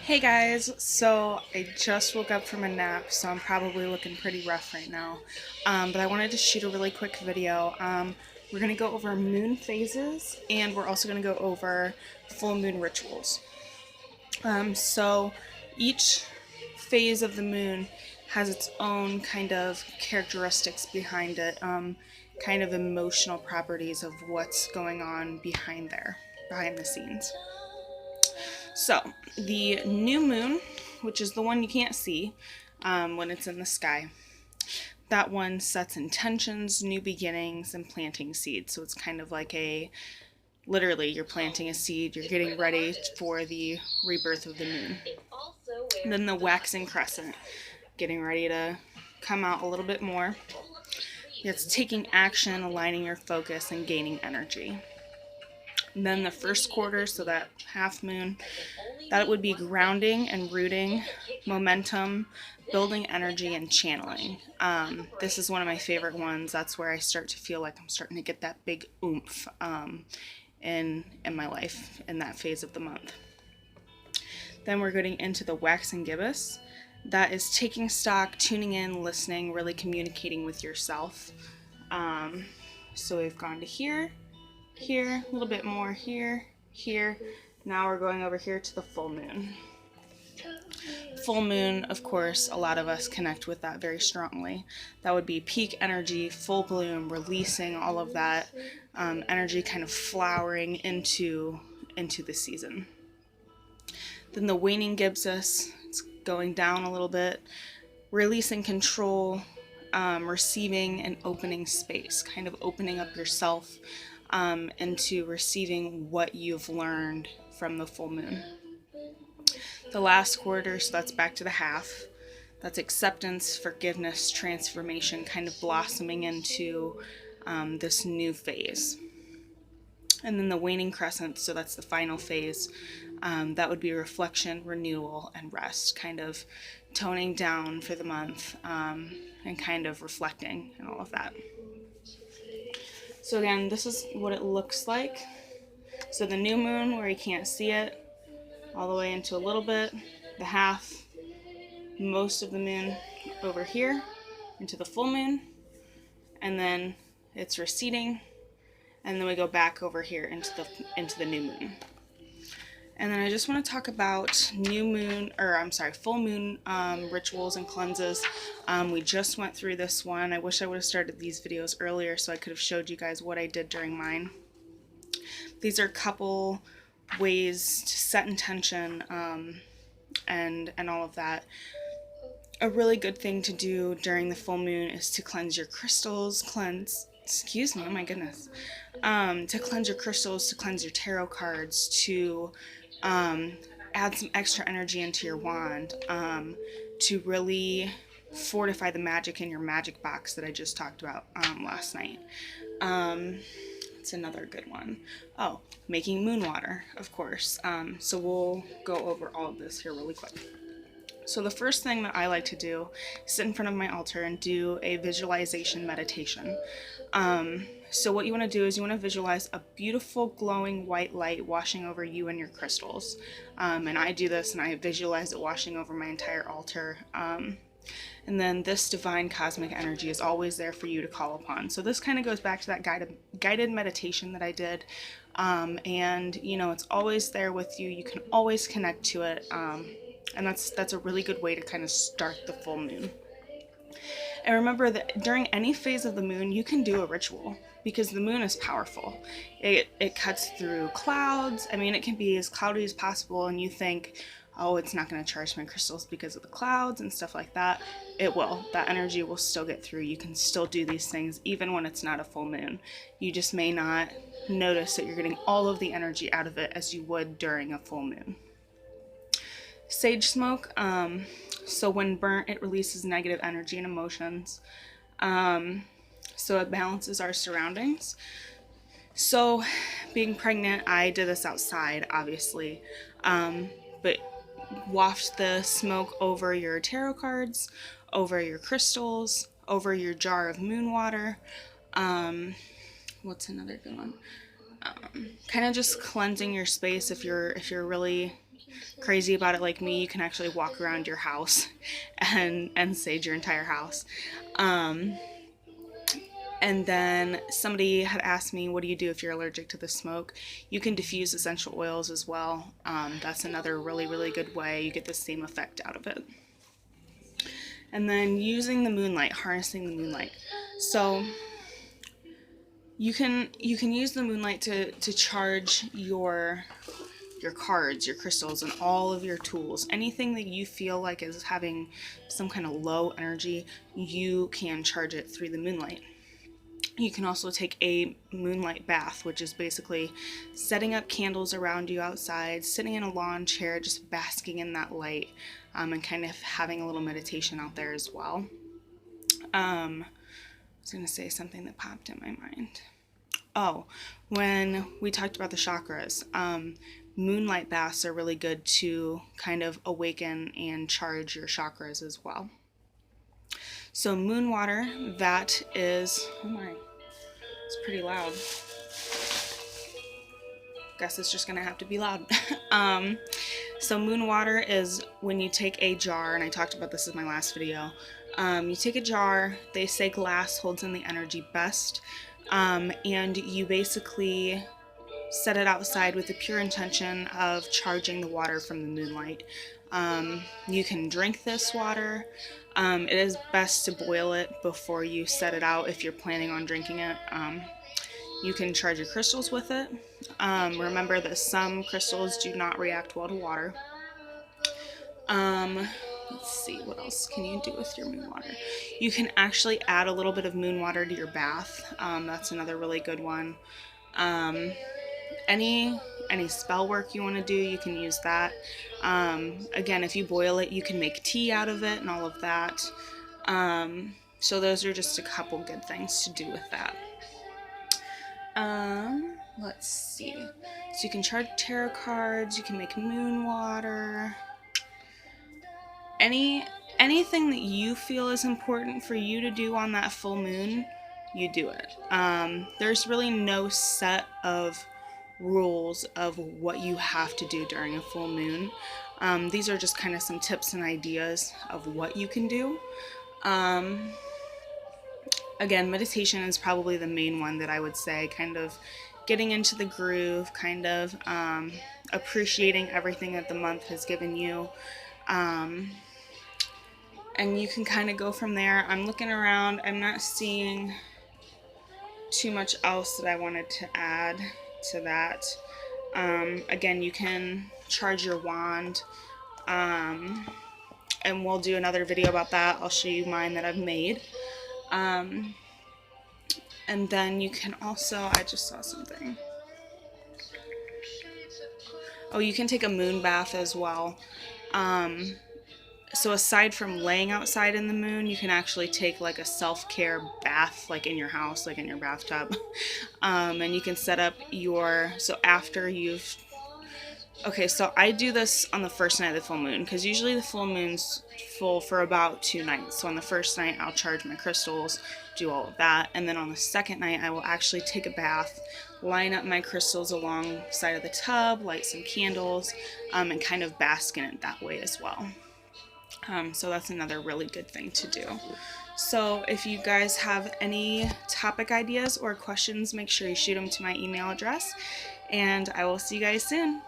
Hey guys, so I just woke up from a nap, so I'm probably looking pretty rough right now. But I wanted to shoot a really quick video. We're going to go over moon phases, and we're also going to go over full moon rituals. So each phase of the moon has its own kind of characteristics behind it, kind of emotional properties of what's going on behind the scenes. So, the new moon, which is the one you can't see when it's in the sky, that one sets intentions, new beginnings, and planting seeds. So, it's kind of like literally, you're planting a seed, you're getting ready for the rebirth of the moon. And then the waxing crescent, getting ready to come out a little bit more. It's taking action, aligning your focus, and gaining energy. And then the first quarter, so that half moon, that would be grounding and rooting, momentum, building energy, and channeling. This is one of my favorite ones. That's where I start to feel like I'm starting to get that big oomph in my life in that phase of the month. Then we're getting into the waxing gibbous. That is taking stock, tuning in, listening, really communicating with yourself. So we've gone to here, a little bit more here. Now we're going over here to the full moon. Full moon, of course, a lot of us connect with that very strongly. That would be peak energy, full bloom, releasing all of that energy, kind of flowering into the season. Then the waning gibbous, it's going down a little bit, releasing control, receiving and opening space, kind of opening up yourself into receiving what you've learned from the full moon. The last quarter, so that's back to the half. That's acceptance, forgiveness, transformation, kind of blossoming into this new phase. And then the waning crescent, so that's the final phase. That would be reflection, renewal, and rest, kind of toning down for the month and kind of reflecting and all of that. So again, this is what it looks like. So the new moon, where you can't see it, all the way into a little bit, the half, most of the moon over here, into the full moon, and then it's receding, and then we go back over here into the new moon. And then I just want to talk about full moon rituals and cleanses. We just went through this one. I wish I would have started these videos earlier so I could have showed you guys what I did during mine. These are a couple ways to set intention and all of that. A really good thing to do during the full moon is to cleanse your crystals, to cleanse your crystals, to cleanse your tarot cards, to add some extra energy into your wand, to really fortify the magic in your magic box that I just talked about last night. It's another good one. Oh, making moon water, of course. So we'll go over all of this here really quick. So the first thing that I like to do is sit in front of my altar and do a visualization meditation. So what you want to do is you want to visualize a beautiful glowing white light washing over you and your crystals. And I do this and I visualize it washing over my entire altar. And then this divine cosmic energy is always there for you to call upon. So this kind of goes back to that guided meditation that I did. And you know, it's always there with you. You can always connect to it. And that's a really good way to kind of start the full moon. And remember that during any phase of the moon, you can do a ritual because the moon is powerful. It cuts through clouds. I mean, it can be as cloudy as possible, and you think, oh, it's not going to charge my crystals because of the clouds and stuff like that. It will. That energy will still get through. You can still do these things even when it's not a full moon. You just may not notice that you're getting all of the energy out of it as you would during a full moon. Sage smoke, so when burnt, it releases negative energy and emotions. So it balances our surroundings. So being pregnant, I did this outside, obviously, but waft the smoke over your tarot cards, over your crystals, over your jar of moon water. What's another good one? Kind of just cleansing your space if you're really crazy about it like me, you can actually walk around your house and sage your entire house. And then somebody had asked me, what do you do if you're allergic to the smoke? You can diffuse essential oils as well. That's another really, really good way. You get the same effect out of it. And then using the moonlight, harnessing the moonlight. So you can use the moonlight to charge your cards, your crystals, and all of your tools. Anything that you feel like is having some kind of low energy, you can charge it through the moonlight. You can also take a moonlight bath, which is basically setting up candles around you outside, sitting in a lawn chair, just basking in that light, and kind of having a little meditation out there as well. I was going to say something that popped in my mind. Oh, when we talked about the chakras, moonlight baths are really good to kind of awaken and charge your chakras as well. So moon water, that is, oh my, it's pretty loud. Guess it's just gonna have to be loud. So moon water is when you take a jar, and I talked about this in my last video. You take a jar, they say glass holds in the energy best, and you basically set it outside with the pure intention of charging the water from the moonlight. You can drink this water. It is best to boil it before you set it out if you're planning on drinking it. You can charge your crystals with it. Remember that some crystals do not react well to water. Let's see, what else can you do with your moon water? You can actually add a little bit of moon water to your bath. That's another really good one. Any spell work you want to do, you can use that. Again, if you boil it, you can make tea out of it and all of that. So those are just a couple good things to do with that. Let's see. So you can charge tarot cards, you can make moon water. Anything that you feel is important for you to do on that full moon, you do it. There's really no set of rules of what you have to do during a full moon. These are just kind of some tips and ideas of what you can do. Again, meditation is probably the main one that I would say, kind of getting into the groove, kind of appreciating everything that the month has given you. And you can kind of go from there. I'm looking around. I'm not seeing too much else that I wanted to add to that. Again, you can charge your wand. And we'll do another video about that. I'll show you mine that I've made. And then you can also, I just saw something. Oh, you can take a moon bath as well. So aside from laying outside in the moon, you can actually take like a self-care bath, like in your house, like in your bathtub. And you can set up so after you've, okay, so I do this on the first night of the full moon, because usually the full moon's full for about 2 nights. So on the first night, I'll charge my crystals, do all of that. And then on the second night, I will actually take a bath, line up my crystals alongside of the tub, light some candles, and kind of bask in it that way as well. So that's another really good thing to do. So if you guys have any topic ideas or questions, make sure you shoot them to my email address, and I will see you guys soon.